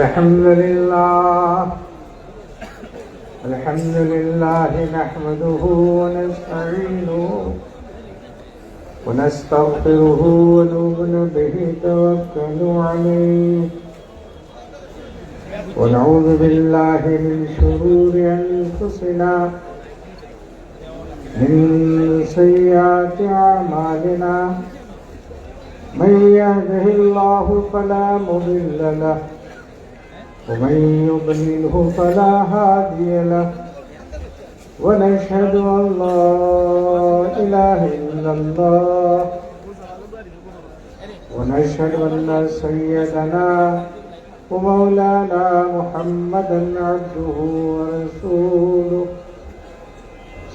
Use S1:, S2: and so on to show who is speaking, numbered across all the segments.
S1: الحمد لله نحمده ونستعينه ونستغفره ونؤمن به توكل عليه ونعوذ بالله من شرور أنفسنا من سيئات أعمالنا من يهده الله فلا مضل له ومن يضلله فلا هادي له ونشهد أن لا إله إلا الله ونشهد أن سيدنا ومولانا محمدا عبده ورسوله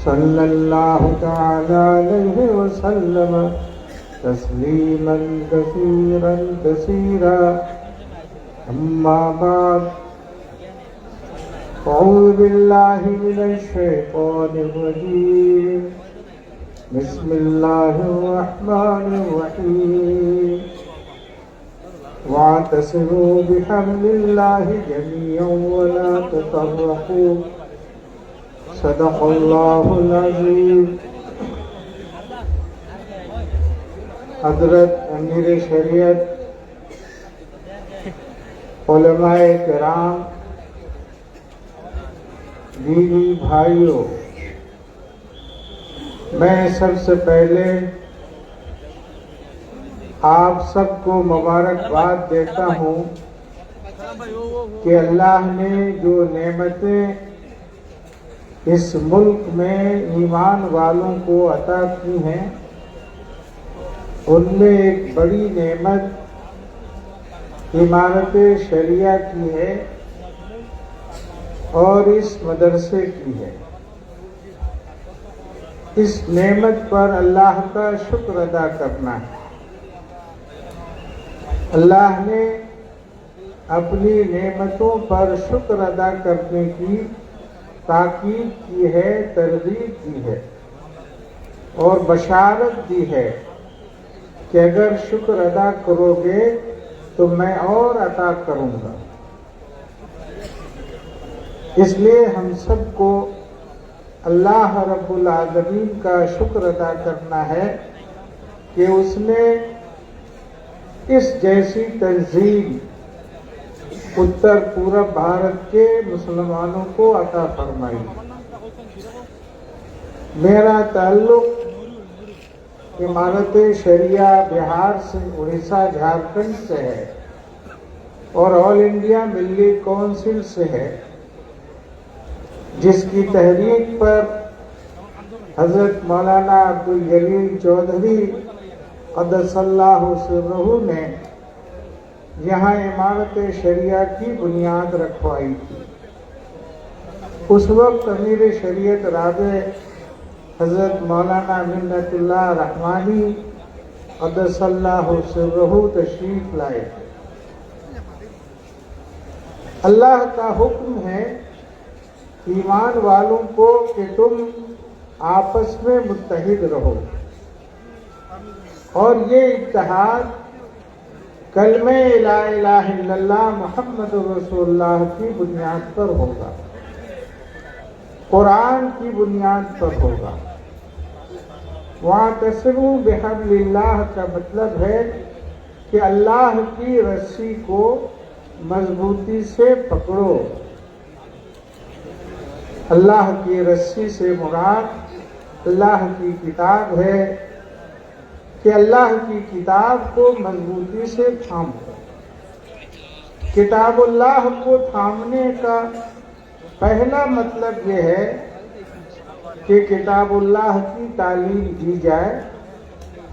S1: صلى الله تعالى عليه وسلم تسليما كثيرا كثيرا أما بعد أعوذ بالله من الشيطان الرجيم بسم الله الرحمن الرحيم واعتصموا بحبل الله جميعا ولا تفرقوا صدق الله العظيم حضرت امیر شریعت علماء کرام دینی بھائیوں، میں سب سے پہلے آپ سب کو مبارکباد دیتا ہوں کہ اللہ نے جو نعمتیں اس ملک میں ایمان والوں کو عطا کی ہیں، ان میں ایک بڑی نعمت امارت شریعہ کی ہے اور اس مدرسے کی ہے۔ اس نعمت پر اللہ کا شکر ادا کرنا ہے۔ اللہ نے اپنی نعمتوں پر شکر ادا کرنے کی تاکید کی ہے، ترغیب دی ہے اور بشارت دی ہے کہ اگر شکر ادا کرو گے تو میں اور عطا کروں گا۔ اس لیے ہم سب کو اللہ رب العالمین کا شکر ادا کرنا ہے کہ اس نے اس جیسی تنظیم اتر پورب بھارت کے مسلمانوں کو عطا فرمائی۔ میرا تعلق امارت شریعہ بہار سے، اڑیسہ، جھارکھنڈ سے ہے اور آل انڈیا ملی کونسل سے ہے، جس کی تحریک پر حضرت مولانا عبدالجلیل چودھری قدس اللہ سرہ نے یہاں امارت شریعہ کی بنیاد رکھوائی تھی۔ اس وقت امیر شریعت رابع حضرت مولانا منت اللہ رحمانی قدس اللہ سرہ تشریف لائے تھے۔ اللہ کا حکم ہے ایمان والوں کو کہ تم آپس میں متحد رہو، اور یہ اتحاد کلمہ لا الہ الا اللہ محمد رسول اللہ کی بنیاد پر ہوگا، قرآن کی بنیاد پر ہوگا۔ وَاعْتَصِمُوا بِحَبْلِ اللَّهِ کا مطلب ہے کہ اللہ کی رسی کو مضبوطی سے پکڑو۔ اللہ کی رسی سے مراد اللہ کی کتاب ہے کہ اللہ کی کتاب کو مضبوطی سے تھامو۔ کتاب اللہ کو تھامنے کا پہلا مطلب یہ ہے کہ کتاب اللہ کی تعلیم دی جائے،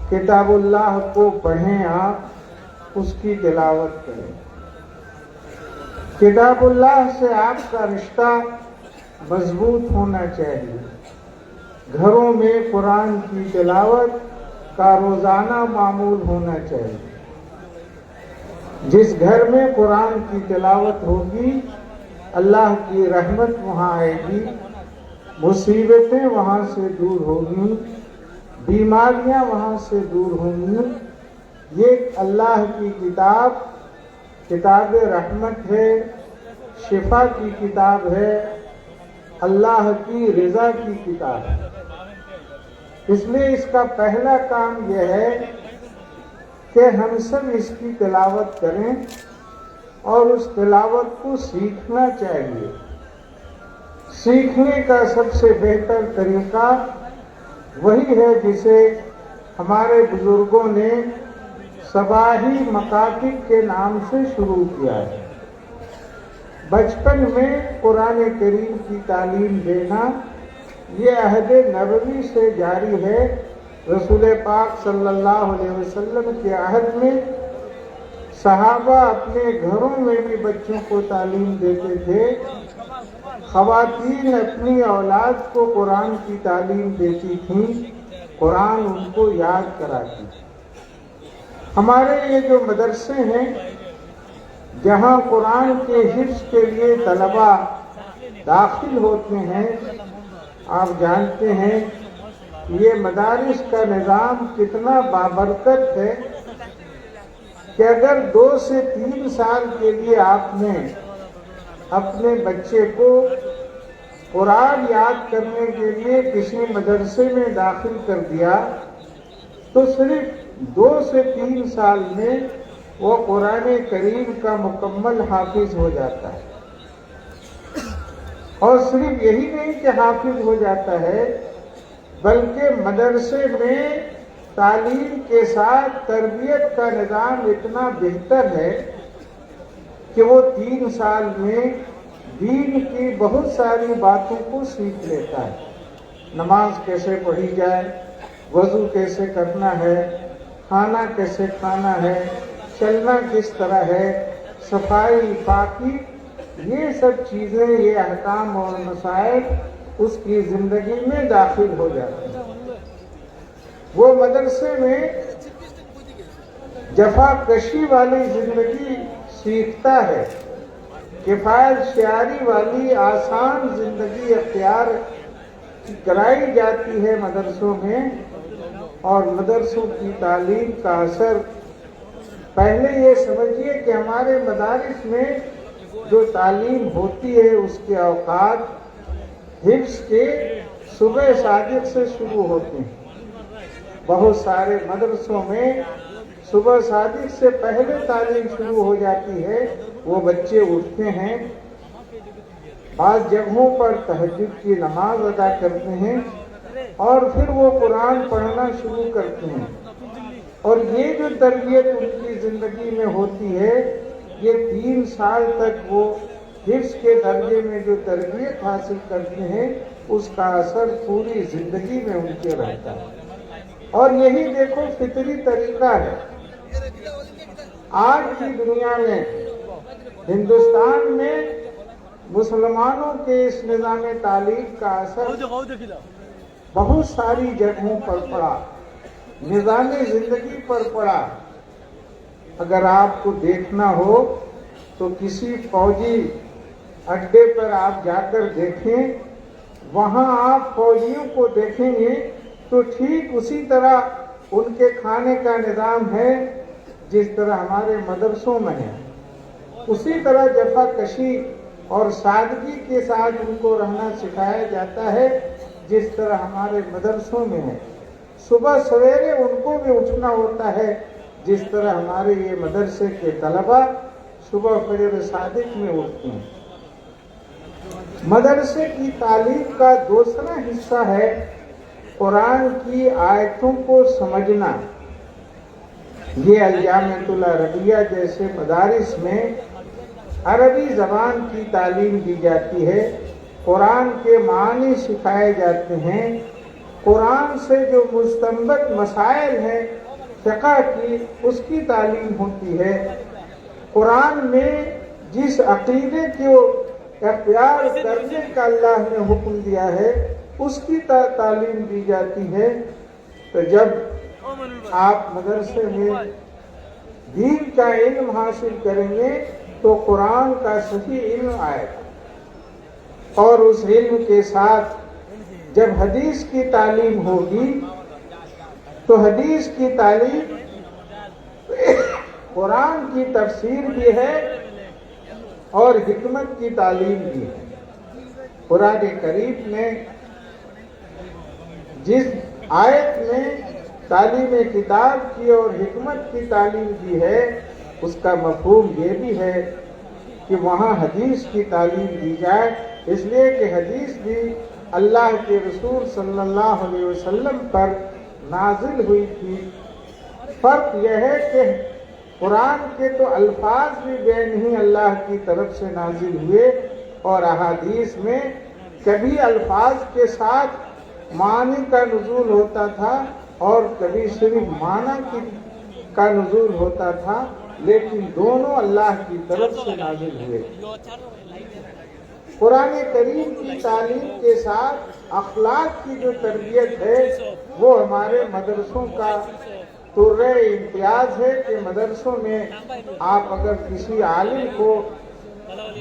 S1: کتاب اللہ کو پڑھیں، آپ اس کی تلاوت کریں۔ کتاب اللہ سے آپ کا رشتہ مضبوط ہونا چاہیے۔ گھروں میں قرآن کی تلاوت کا روزانہ معمول ہونا چاہیے۔ جس گھر میں قرآن کی تلاوت ہوگی، اللہ کی رحمت وہاں آئے گی، مصیبتیں وہاں سے دور ہوگی، بیماریاں وہاں سے دور ہوں گی۔ یہ اللہ کی کتاب کتاب رحمت ہے، شفا کی کتاب ہے، اللہ کی رضا کی کتاب ہے۔ اس لیے اس کا پہلا کام یہ ہے کہ ہم سب اس کی تلاوت کریں اور اس تلاوت کو سیکھنا چاہیے۔ سیکھنے کا سب سے بہتر طریقہ وہی ہے جسے ہمارے بزرگوں نے صباحی مکاتب کے نام سے شروع کیا ہے۔ بچپن میں قرآن کریم کی تعلیم دینا یہ عہد نبوی سے جاری ہے۔ رسول پاک صلی اللہ علیہ وسلم کے عہد میں صحابہ اپنے گھروں میں بھی بچوں کو تعلیم دیتے تھے، خواتین اپنی اولاد کو قرآن کی تعلیم دیتی تھیں، قرآن ان کو یاد کراتی تھی۔ ہمارے یہ جو مدرسے ہیں جہاں قرآن کے حفظ کے لیے طلباء داخل ہوتے ہیں، آپ جانتے ہیں یہ مدارس کا نظام کتنا بابرکت ہے کہ اگر 2 سے 3 سال کے لیے آپ نے اپنے بچے کو قرآن یاد کرنے کے لیے کسی مدرسے میں داخل کر دیا تو صرف 2 سے 3 سال میں وہ قرآن کریم کا مکمل حافظ ہو جاتا ہے۔ اور صرف یہی نہیں کہ حافظ ہو جاتا ہے، بلکہ مدرسے میں تعلیم کے ساتھ تربیت کا نظام اتنا بہتر ہے کہ وہ 3 سال میں دین کی بہت ساری باتوں کو سیکھ لیتا ہے۔ نماز کیسے پڑھی جائے، وضو کیسے کرنا ہے، کھانا کیسے کھانا ہے، چلنا کس طرح ہے، صفائی پاکی، یہ سب چیزیں، یہ احکام اور مسائل اس کی زندگی میں داخل ہو جاتے ہیں۔ وہ مدرسے میں جفا کشی والی زندگی سیکھتا ہے، کفایت شعاری والی آسان زندگی اختیار کرائی جاتی ہے مدرسوں میں۔ اور مدرسوں کی تعلیم کا اثر، پہلے یہ سمجھیے کہ ہمارے مدارس میں جو تعلیم ہوتی ہے اس کے اوقات حفظ کے صبح صادق سے شروع ہوتے ہیں۔ بہت سارے مدرسوں میں صبح صادق سے پہلے تعلیم شروع ہو جاتی ہے، وہ بچے اٹھتے ہیں، بعض جگہوں پر تہجد کی نماز ادا کرتے ہیں اور پھر وہ قرآن پڑھنا شروع کرتے ہیں۔ اور یہ جو تربیت ان کی زندگی میں ہوتی ہے، یہ 3 سال تک وہ حفظ کے درجے میں جو تربیت حاصل کرتے ہیں اس کا اثر پوری زندگی میں ان کے رہتا ہے۔ اور یہی دیکھو فطری طریقہ ہے۔ آج کی دنیا میں، ہندوستان میں مسلمانوں کے اس نظام تعلیم کا اثر بہت ساری جگہوں پر پڑا، نظام زندگی پر پڑا۔ اگر آپ کو دیکھنا ہو تو کسی فوجی اڈے پر آپ جا کر دیکھیں، وہاں آپ فوجیوں کو دیکھیں گے تو ٹھیک اسی طرح ان کے کھانے کا نظام ہے جس طرح ہمارے مدرسوں میں ہے۔ اسی طرح جفا کشی اور سادگی کے ساتھ ان کو رہنا سکھایا جاتا ہے جس طرح ہمارے مدرسوں میں ہے۔ صبح سویرے ان کو بھی اٹھنا ہوتا ہے جس طرح ہمارے یہ مدرسے کے طلباء صبح فجر صادق میں اٹھتے ہیں۔ مدرسے کی تعلیم کا دوسرا حصہ ہے قرآن کی آیتوں کو سمجھنا۔ یہ الجامعۃ العربیہ جیسے مدارس میں عربی زبان کی تعلیم دی جاتی ہے، قرآن کے معنی سکھائے جاتے ہیں، قرآن سے جو مستنبط مسائل ہیں فقہ کی اس کی تعلیم ہوتی ہے، قرآن میں جس عقیدے کو اختیار کرنے کا اللہ نے حکم دیا ہے اس کی تعلیم دی جاتی ہے۔ تو جب آپ مدرسے میں دین کا علم حاصل کریں گے تو قرآن کا صحیح علم آئے گا، اور اس علم کے ساتھ جب حدیث کی تعلیم ہوگی تو حدیث کی تعلیم قرآن کی تفسیر بھی ہے اور حکمت کی تعلیم بھی ہے۔ قرآن کریم میں جس آیت میں تعلیم کتاب کی اور حکمت کی تعلیم دی ہے، اس کا مفہوم یہ بھی ہے کہ وہاں حدیث کی تعلیم دی جائے، اس لیے کہ حدیث بھی اللہ کے رسول صلی اللہ علیہ وسلم پر نازل ہوئی تھی۔ فرق یہ ہے کہ قرآن کے تو الفاظ بھی بے نہیں اللہ کی طرف سے نازل ہوئے، اور احادیث میں کبھی الفاظ کے ساتھ معنی کا نزول ہوتا تھا اور کبھی صرف معنی کا نزول ہوتا تھا، لیکن دونوں اللہ کی طرف سے نازل ہوئے۔ قرآن کریم کی تعلیم کے ساتھ اخلاق کی جو تربیت ہے وہ ہمارے مدرسوں کا طرح امتیاز ہے کہ مدرسوں میں آپ اگر کسی عالم کو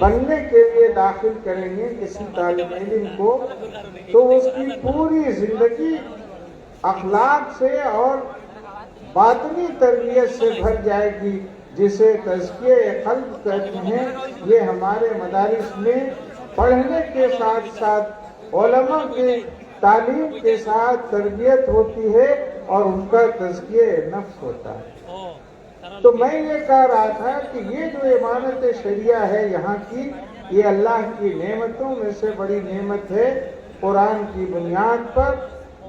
S1: بننے کے لیے داخل کریں گے، کسی طالب علم کو، تو اس کی پوری زندگی اخلاق سے اور باطنی تربیت سے بھر جائے گی، جسے تزکیہ قلب کہتے ہیں۔ یہ ہمارے مدارس میں پڑھنے کے ساتھ ساتھ علماء کی تعلیم کے ساتھ تربیت ہوتی ہے اور ان کا تزکیہ نفس ہوتا ہے۔ تو میں یہ کہہ رہا تھا کہ یہ جو امانت شریعہ ہے یہاں کی، یہ اللہ کی نعمتوں میں سے بڑی نعمت ہے۔ قرآن کی بنیاد پر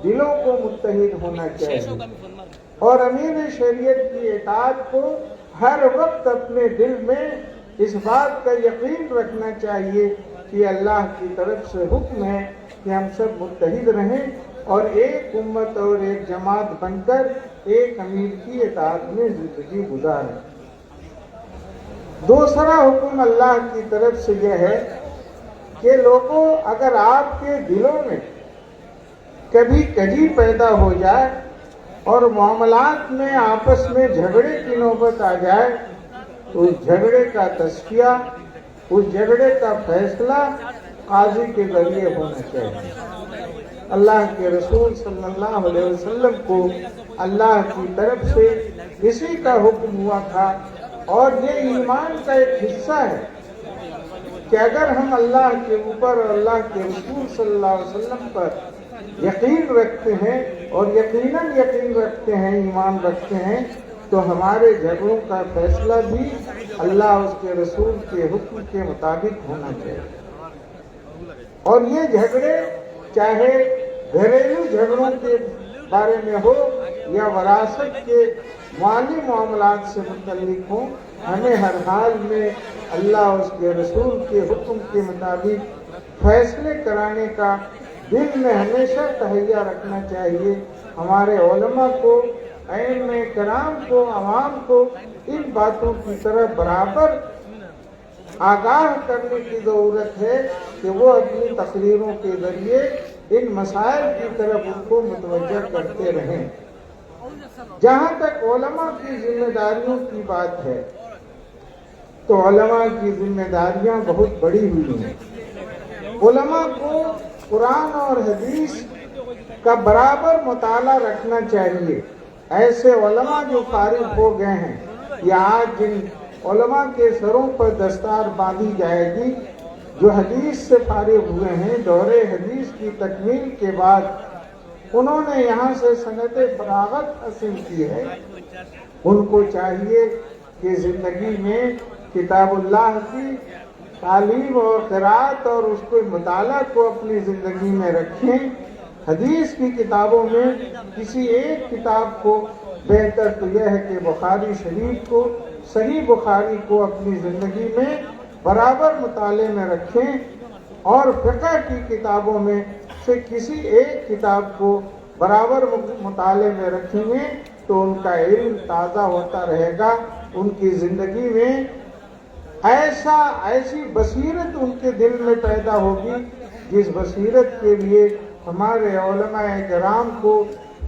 S1: دلوں کو متحد ہونا چاہیے اور امین شریعت کی اطاعت کو ہر وقت اپنے دل میں اس بات کا یقین رکھنا چاہیے کہ اللہ کی طرف سے حکم ہے کہ ہم سب متحد رہیں اور ایک امت اور ایک جماعت بن کر ایک امیر کی اطاعت میں زندگی گزاریں۔ دوسرا حکم اللہ کی طرف سے یہ ہے کہ لوگوں، اگر آپ کے دلوں میں کبھی کجی پیدا ہو جائے اور معاملات میں آپس میں جھگڑے کی نوبت آ جائے، تو اس جھگڑے کا تزکیہ، اس جھگڑے کا فیصلہ قاضی کے ذریعے ہونا چاہیے۔ اللہ کے رسول صلی اللہ علیہ وسلم کو اللہ کی طرف سے اسی کا حکم ہوا تھا، اور یہ ایمان کا ایک حصہ ہے کہ اگر ہم اللہ کے اوپر اور اللہ کے رسول صلی اللہ علیہ وسلم پر یقین رکھتے ہیں اور یقیناً یقین رکھتے ہیں، ایمان رکھتے ہیں، تو ہمارے جھگڑوں کا فیصلہ بھی اللہ اس کے رسول کے حکم کے مطابق ہونا چاہیے۔ اور یہ جھگڑے چاہے گھریلو جھگڑوں کے بارے میں ہو یا وراثت کے مالی معاملات سے متعلق ہوں، ہمیں ہر حال میں اللہ اس کے رسول کے حکم کے مطابق فیصلے کرانے کا دل میں ہمیشہ تہیہ رکھنا چاہیے۔ ہمارے علماء کو، ائمہ کرام کو، عوام کو ان باتوں کی طرف برابر آگاہ کرنے کی ضرورت ہے کہ وہ اپنی تقریروں کے ذریعے ان مسائل کی طرف ان کو متوجہ کرتے رہیں۔ جہاں تک علماء کی ذمہ داریوں کی بات ہے، تو علماء کی ذمہ داریاں بہت بڑی ہوئی ہیں۔ علماء کو قرآن اور حدیث کا برابر مطالعہ رکھنا چاہیے۔ ایسے علماء جو فارغ ہو گئے ہیں، یا آج جن علماء کے سروں پر دستار باندھی جائے گی، جو حدیث سے فارغ ہوئے ہیں، دورے حدیث کی تکمیل کے بعد انہوں نے یہاں سے سند فراغت حاصل کی ہے، ان کو چاہیے کہ زندگی میں کتاب اللہ کی تعلیم اور قرأت اور اس کے مطالعہ کو اپنی زندگی میں رکھیں۔ حدیث کی کتابوں میں کسی ایک کتاب کو، بہتر تو یہ ہے کہ بخاری شریف کو، صحیح بخاری کو اپنی زندگی میں برابر مطالعے میں رکھیں، اور فقہ کی کتابوں میں سے کسی ایک کتاب کو برابر مطالعے میں رکھیں گے تو ان کا علم تازہ ہوتا رہے گا، ان کی زندگی میں ایسی بصیرت ان کے دل میں پیدا ہوگی جس بصیرت کے لیے ہمارے علماء کرام کو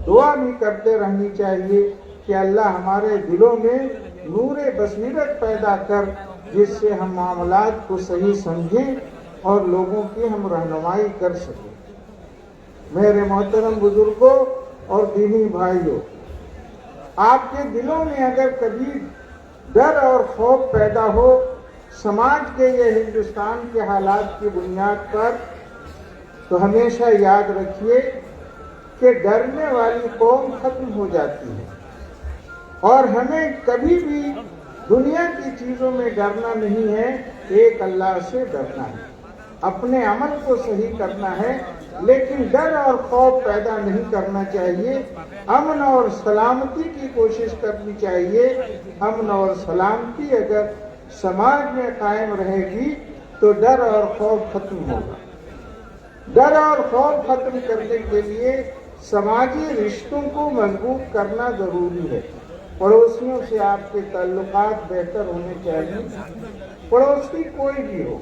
S1: دعا بھی کرتے رہنی چاہیے کہ اللہ ہمارے دلوں میں نور بصیرت پیدا کر، جس سے ہم معاملات کو صحیح سمجھیں اور لوگوں کی ہم رہنمائی کر سکیں۔ میرے محترم بزرگوں اور دینی بھائیوں، آپ کے دلوں میں اگر کبھی ڈر اور خوف پیدا ہو سماج کے یہ ہندوستان کے حالات کی بنیاد پر، تو ہمیشہ یاد رکھیے کہ ڈرنے والی قوم ختم ہو جاتی ہے، اور ہمیں کبھی بھی دنیا کی چیزوں میں ڈرنا نہیں ہے، ایک اللہ سے ڈرنا ہے، اپنے عمل کو صحیح کرنا ہے، لیکن ڈر اور خوف پیدا نہیں کرنا چاہیے۔ امن اور سلامتی کی کوشش کرنی چاہیے۔ امن اور سلامتی اگر سماج میں قائم رہے گی تو ڈر اور خوف ختم ہوگا۔ ڈر اور خوف ختم کرنے کے لیے سماجی رشتوں کو مضبوط کرنا ضروری ہے۔ پڑوسیوں سے آپ کے تعلقات بہتر ہونے چاہیے، پڑوسی کوئی بھی ہو۔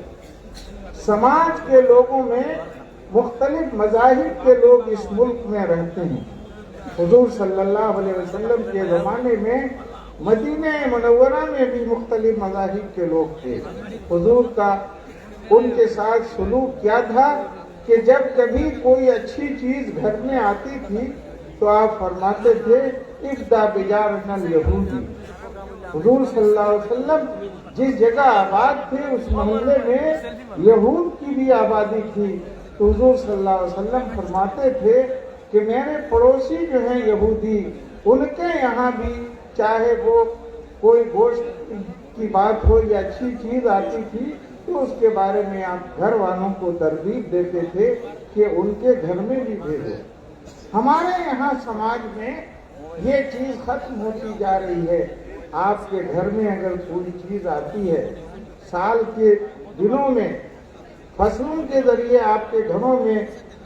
S1: سماج کے لوگوں میں مختلف مذاہب کے لوگ اس ملک میں رہتے ہیں۔ حضور صلی اللہ علیہ وسلم کے زمانے میں مدینہ منورہ میں بھی مختلف مذاہب کے لوگ تھے۔ حضور کا ان کے ساتھ سلوک کیا تھا کہ جب کبھی کوئی اچھی چیز گھر میں آتی تھی تو آپ فرماتے تھے ابدا بجارنا الیہودی۔ حضور صلی اللہ علیہ وسلم جس جگہ آباد تھے اس محلے میں یہود کی بھی آبادی تھی، تو حضور صلی اللہ علیہ وسلم فرماتے تھے کہ میرے پڑوسی جو ہیں یہودی، ان کے یہاں بھی چاہے وہ کوئی گوشت کی بات ہو یا اچھی چیز آتی تھی تو اس کے بارے میں آپ گھر والوں کو ترغیب دیتے تھے کہ ان کے گھر میں بھی بھیجو۔ ہمارے یہاں سماج میں یہ چیز ختم ہوتی جا رہی ہے۔ آپ کے گھر میں اگر کوئی چیز آتی ہے، سال کے دنوں میں فصلوں کے ذریعے آپ کے گھروں میں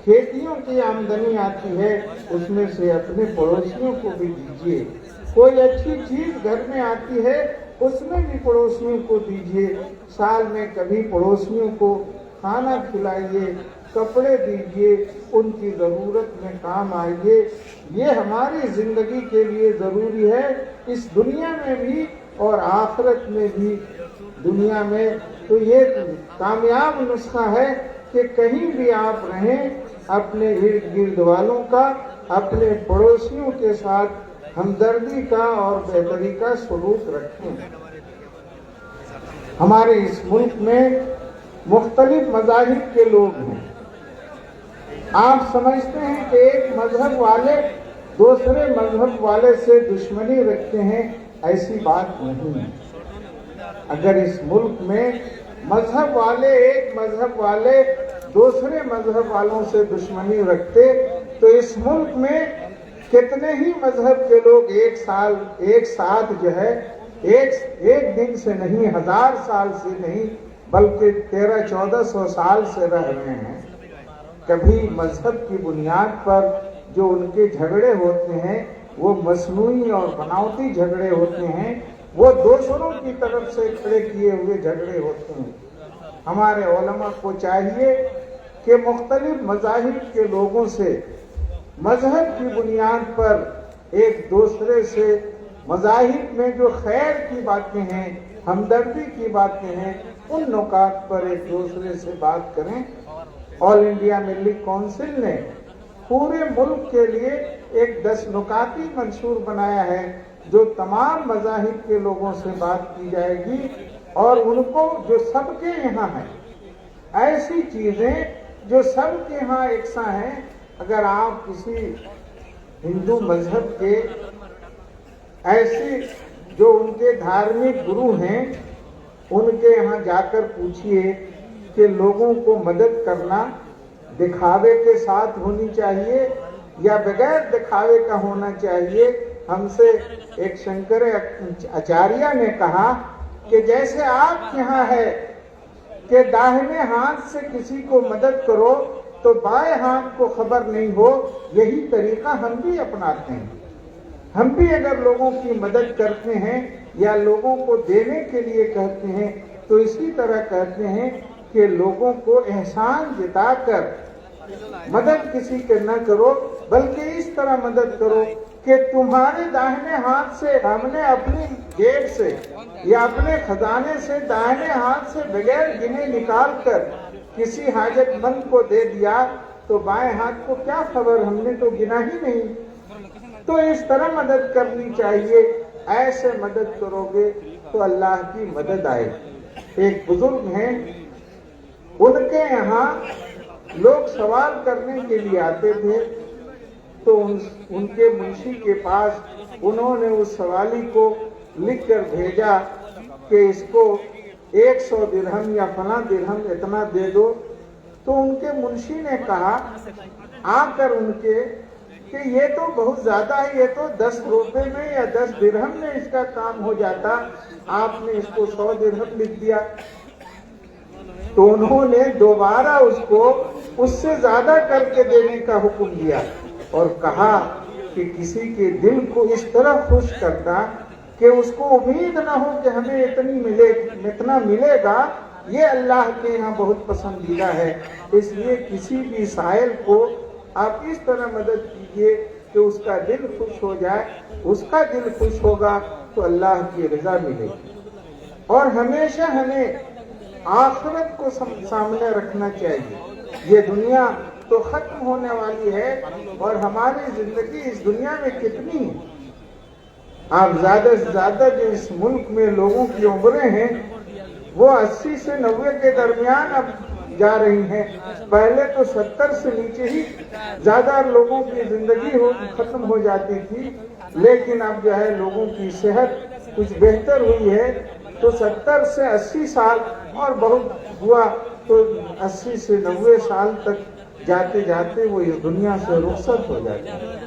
S1: کھیتیوں کی آمدنی آتی ہے، اس میں سے اپنے پڑوسیوں کو بھی دیجیے۔ کوئی اچھی چیز گھر میں آتی ہے اس میں بھی پڑوسیوں کو دیجیے۔ سال میں کبھی پڑوسیوں کو کھانا کھلائیے، کپڑے دیجیے، ان کی ضرورت میں کام آئیے۔ یہ ہماری زندگی کے لیے ضروری ہے، اس دنیا میں بھی اور آخرت میں بھی۔ دنیا میں تو یہ کامیاب نسخہ ہے کہ کہیں بھی آپ رہیں، اپنے ارد گرد والوں کا، اپنے پڑوسیوں کے ساتھ ہمدردی کا اور بہتری کا سلوک رکھیں۔ ہمارے اس ملک میں مختلف مذاہب کے لوگ ہیں۔ آپ سمجھتے ہیں کہ ایک مذہب والے دوسرے مذہب والے سے دشمنی رکھتے ہیں، ایسی بات نہیں ہے۔ اگر اس ملک میں مذہب والے ایک مذہب والے دوسرے مذہب والوں سے دشمنی رکھتے تو اس ملک میں کتنے ہی مذہب کے لوگ ایک ساتھ جو ہے ایک دن سے نہیں، 1000 سال سے نہیں بلکہ 1300-1400 سال سے رہ رہے ہیں۔ کبھی مذہب کی بنیاد پر جو ان کے جھگڑے ہوتے ہیں وہ مصنوعی اور بناوٹی جھگڑے ہوتے ہیں، وہ دوسروں کی طرف سے کھڑے کیے ہوئے جھگڑے ہوتے ہیں۔ ہمارے علماء کو چاہیے کہ مختلف مذاہب کے لوگوں سے مذہب کی بنیاد پر ایک دوسرے سے مذاہب میں جو خیر کی باتیں ہیں، ہمدردی کی باتیں ہیں، ان نکات پر ایک دوسرے سے بات کریں۔ آل انڈیا ملی کونسل نے پورے ملک کے لیے ایک 10 نکاتی منشور بنایا ہے جو تمام مذاہب کے لوگوں سے بات کی جائے گی، اور ان کو جو سب کے یہاں ہیں، ایسی چیزیں جو سب کے یہاں یکساں ہیں۔ اگر آپ کسی ہندو مذہب کے ایسے جو ان کے دھارمک گرو ہیں ان کے یہاں جا کر پوچھئے کہ لوگوں کو مدد کرنا دکھاوے کے ساتھ ہونی چاہیے یا بغیر دکھاوے کا ہونا چاہیے۔ ہم سے ایک شنکر آچاریہ نے کہا کہ جیسے آپ یہاں ہے کہ داہنے ہاتھ سے کسی کو مدد کرو تو بائیں ہاتھ کو خبر نہیں ہو، یہی طریقہ ہم بھی اپناتے ہیں۔ ہم بھی اگر لوگوں کی مدد کرتے ہیں یا لوگوں کو دینے کے لیے کہتے ہیں تو اسی طرح کہتے ہیں کہ لوگوں کو احسان جتا کر مدد کسی کے نہ کرو، بلکہ اس طرح مدد کرو کہ تمہارے داہنے ہاتھ سے ہم نے اپنی جیب سے یا اپنے خزانے سے داہنے ہاتھ سے بغیر گنے نکال کر کسی حاجت مند کو دے دیا تو بائیں ہاتھ کو کیا خبر، ہم نے تو گنا ہی نہیں۔ تو اس طرح مدد کرنی چاہیے۔ ایسے مدد کرو گے تو اللہ کی مدد آئے. ایک بزرگ ہیں, ان کے یہاں لوگ سوال کرنے کے لیے آتے تھے, تو ان کے منشی کے پاس انہوں نے اس سوالی کو لکھ کر بھیجا کہ اس کو 100 درہم یا فلاں درہم اتنا دے دو. تو ان کے منشی نے کہا آ کر ان کے کہ یہ تو بہت زیادہ ہے, یہ تو 10 روپے میں یا 10 درہم میں اس کا کام ہو جاتا, آپ نے اس کو 100 درہم لکھ دیا. تو انہوں نے دوبارہ اس کو اس سے زیادہ کر کے دینے کا حکم دیا اور کہا کہ کسی کے دل کو اس طرح خوش کرتا کہ اس کو امید نہ ہو کہ ہمیں اتنا ملے گا, یہ اللہ کے یہاں بہت پسندیدہ ہے. اس لیے کسی بھی سائل کو آپ اس طرح مدد کیجیے کہ اس کا دل خوش ہو جائے, اس کا دل خوش ہوگا تو اللہ کی رضا ملے گی. اور ہمیشہ ہمیں آخرت کو سامنے رکھنا چاہیے. یہ دنیا تو ختم ہونے والی ہے اور ہماری زندگی اس دنیا میں کتنی ہے. آپ زیادہ سے زیادہ جو اس ملک میں لوگوں کی عمریں ہیں وہ 80 سے 90 کے درمیان اب جا رہی ہیں. پہلے تو 70 سے نیچے ہی زیادہ لوگوں کی زندگی ختم ہو جاتی تھی, لیکن اب جو ہے لوگوں کی صحت کچھ بہتر ہوئی ہے, تو 70 سے 80 سال اور بہت ہوا تو 80 سے 90 سال تک جاتے جاتے وہ اس دنیا سے رخصت ہو جاتے ہیں.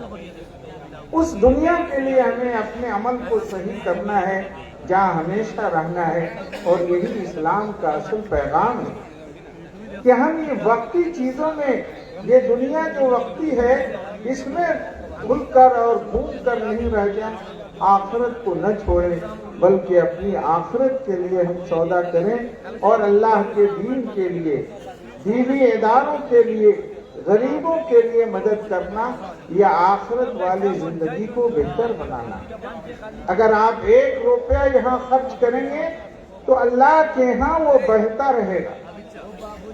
S1: اس دنیا کے لیے ہمیں اپنے عمل کو صحیح کرنا ہے, جہاں ہمیشہ رہنا ہے. اور یہی اسلام کا اصل پیغام ہے کہ ہم یہ وقتی چیزوں میں, یہ دنیا جو وقتی ہے اس میں کھل کر اور گھوم کر نہیں رہ جائیں. آخرت کو نہ چھوڑیں بلکہ اپنی آخرت کے لیے ہم سودا کریں اور اللہ کے دین کے لیے, دینی اداروں کے لیے, غریبوں کے لیے مدد کرنا, یا آخرت والی زندگی کو بہتر بنانا. اگر آپ 1 روپیہ یہاں خرچ کریں گے تو اللہ کے ہاں وہ بڑھتا رہے گا.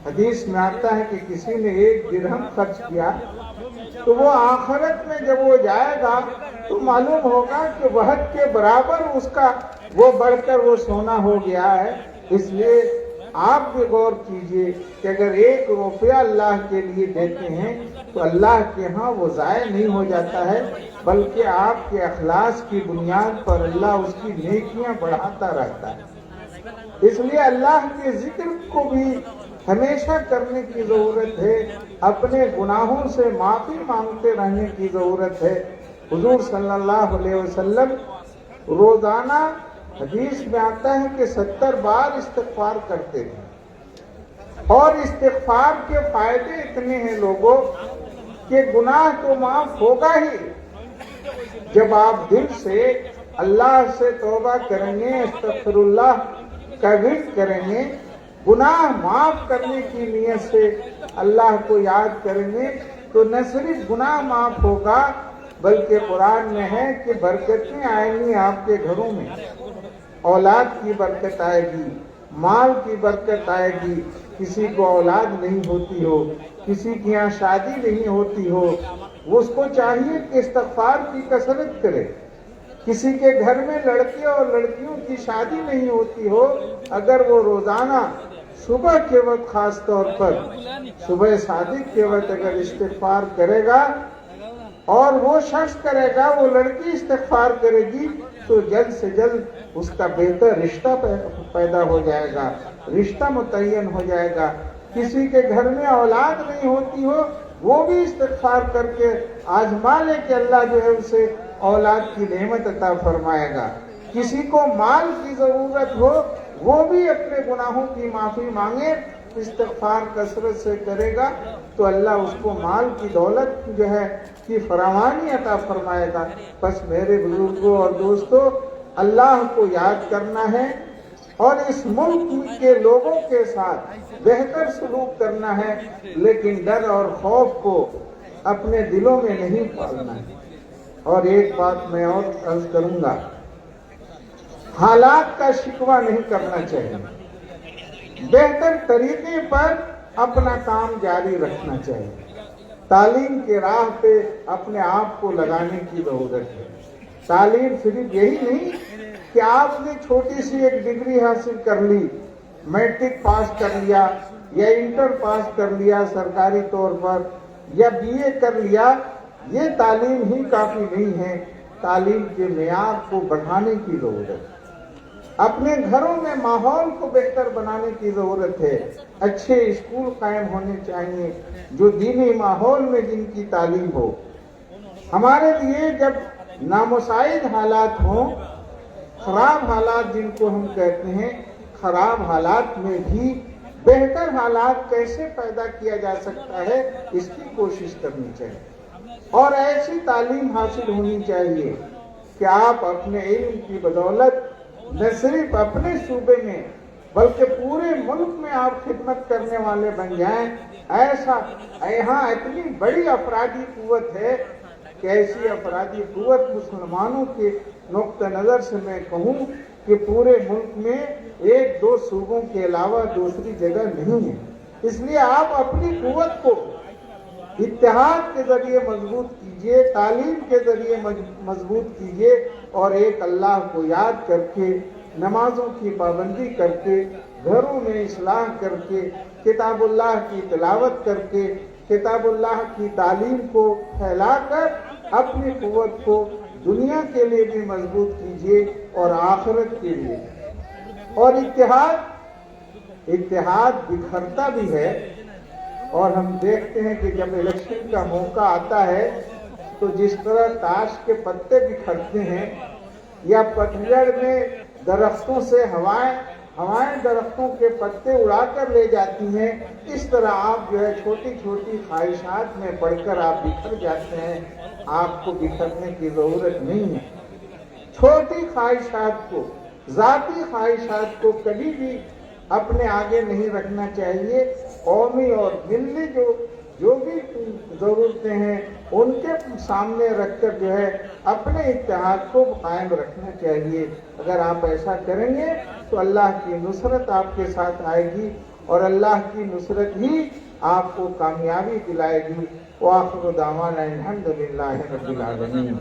S1: حدیث میں آتا ہے کہ کسی نے 1 درہم خرچ کیا تو وہ آخرت میں جب وہ جائے گا تو معلوم ہوگا کہ وحد کے برابر اس کا وہ بڑھ کر وہ سونا ہو گیا ہے. اس لیے آپ بھی غور کیجئے کہ اگر 1 روپیہ اللہ کے لیے دیتے ہیں تو اللہ کے ہاں وہ ضائع نہیں ہو جاتا ہے, بلکہ آپ کے اخلاص کی بنیاد پر اللہ اس کی نیکیاں بڑھاتا رہتا ہے. اس لیے اللہ کے ذکر کو بھی ہمیشہ کرنے کی ضرورت ہے, اپنے گناہوں سے معافی مانگتے رہنے کی ضرورت ہے. حضور صلی اللہ علیہ وسلم روزانہ حدیث میں آتا ہے کہ 70 بار استغفار کرتے تھے, اور استغفار کے فائدے اتنے ہیں لوگوں کہ گناہ تو معاف ہوگا ہی. جب آپ دل سے اللہ سے توبہ کریں گے, استغفر اللہ کا ورد کریں گے, گناہ معاف کرنے کی نیت سے اللہ کو یاد کریں گے, تو نہ صرف گناہ معاف ہوگا بلکہ قرآن میں ہے کہ برکتیں آئیں گی آپ کے گھروں میں. اولاد کی برکت آئے گی, مال کی برکت آئے گی. کسی کو اولاد نہیں ہوتی ہو, کسی کی یہاں شادی نہیں ہوتی ہو, اس کو چاہیے کہ استغفار کی کثرت کرے. کسی کے گھر میں لڑکے اور لڑکیوں کی شادی نہیں ہوتی ہو, اگر وہ روزانہ صبح کے وقت, خاص طور پر صبح صادق کے وقت اگر استغفار کرے گا, اور وہ شخص کرے گا, وہ لڑکی استغفار کرے گی, تو جلد سے جلد اس کا بہتر رشتہ پیدا ہو جائے گا, رشتہ متعین ہو جائے گا. کسی کے گھر میں اولاد نہیں ہوتی ہو, وہ بھی استغفار کر کے آزما لے کہ اللہ جو ہے اسے اولاد کی نعمت عطا فرمائے گا. کسی کو مال کی ضرورت ہو, وہ بھی اپنے گناہوں کی معافی مانگے, استغفار کثرت سے کرے گا تو اللہ اس کو مال کی دولت جو ہے کی فراوانی عطا فرمائے گا. بس میرے بزرگوں اور دوستوں, اللہ کو یاد کرنا ہے اور اس ملک کے لوگوں کے ساتھ بہتر سلوک کرنا ہے, لیکن ڈر اور خوف کو اپنے دلوں میں نہیں پالنا ہے. اور ایک بات میں اور عرض کروں گا, حالات کا شکوہ نہیں کرنا چاہیے, بہتر طریقے پر اپنا کام جاری رکھنا چاہیے. تعلیم کے راہ پہ اپنے آپ کو لگانے کی ضرورت ہے. تعلیم صرف یہی نہیں کہ آپ نے چھوٹی سی ایک ڈگری حاصل کر لی، میٹرک پاس کر لیا یا انٹر پاس کر لیا سرکاری طور پر، یا بی اے کر لیا، یہ تعلیم ہی کافی نہیں ہے۔ تعلیم کے معیار کو بڑھانے کی ضرورت ہے، اپنے گھروں میں ماحول کو بہتر بنانے کی ضرورت ہے، اچھے اسکول قائم ہونے چاہیے جو دینی ماحول میں جن کی تعلیم ہو۔ ہمارے لیے جب نامساعد حالات ہوں، خراب حالات جن کو ہم کہتے ہیں، خراب حالات میں بھی بہتر حالات کیسے پیدا کیا جا سکتا ہے، اس کی کوشش کرنی چاہیے، اور ایسی تعلیم حاصل ہونی چاہیے کہ آپ اپنے علم کی بدولت نہ صرف اپنے صوبے میں بلکہ پورے ملک میں آپ خدمت کرنے والے بن جائیں۔ ایسا یہاں اتنی بڑی افرادی قوت ہے کہ ایسی افرادی قوت مسلمانوں کے نقطہ نظر سے میں کہوں کہ پورے ملک میں ایک دو صوبوں کے علاوہ دوسری جگہ نہیں ہے۔ اس لیے آپ اپنی قوت کو اتحاد کے ذریعے مضبوط کیجئے، تعلیم کے ذریعے مضبوط کیجئے، اور ایک اللہ کو یاد کر کے، نمازوں کی پابندی کر کے، گھروں میں اصلاح کر کے، کتاب اللہ کی تلاوت کر کے، کتاب اللہ کی تعلیم کو پھیلا کر اپنی قوت کو دنیا کے لیے بھی مضبوط کیجئے اور آخرت کے لیے۔ اور اتحاد بکھرتا بھی ہے، اور ہم دیکھتے ہیں کہ جب الیکشن کا موقع آتا ہے تو جس طرح تاش کے پتے بکھرتے ہیں یا پتجھڑ میں درختوں سے ہوائیں درختوں کے پتے اڑا کر لے جاتی ہیں، اس طرح آپ جو ہے چھوٹی چھوٹی خواہشات میں پڑھ کر آپ بکھر جاتے ہیں۔ آپ کو بکھرنے کی ضرورت نہیں ہے۔ چھوٹی خواہشات کو، ذاتی خواہشات کو کبھی بھی اپنے آگے نہیں رکھنا چاہیے۔ قومی اور ملی جو بھی ضرورتیں ہیں ان کے سامنے رکھ کر جو ہے اپنے اتحاد کو قائم رکھنا چاہیے۔ اگر آپ ایسا کریں گے تو اللہ کی نصرت آپ کے ساتھ آئے گی، اور اللہ کی نصرت ہی آپ کو کامیابی دلائے گی۔ وآخر دعوانا الحمدللہ رب العالمین۔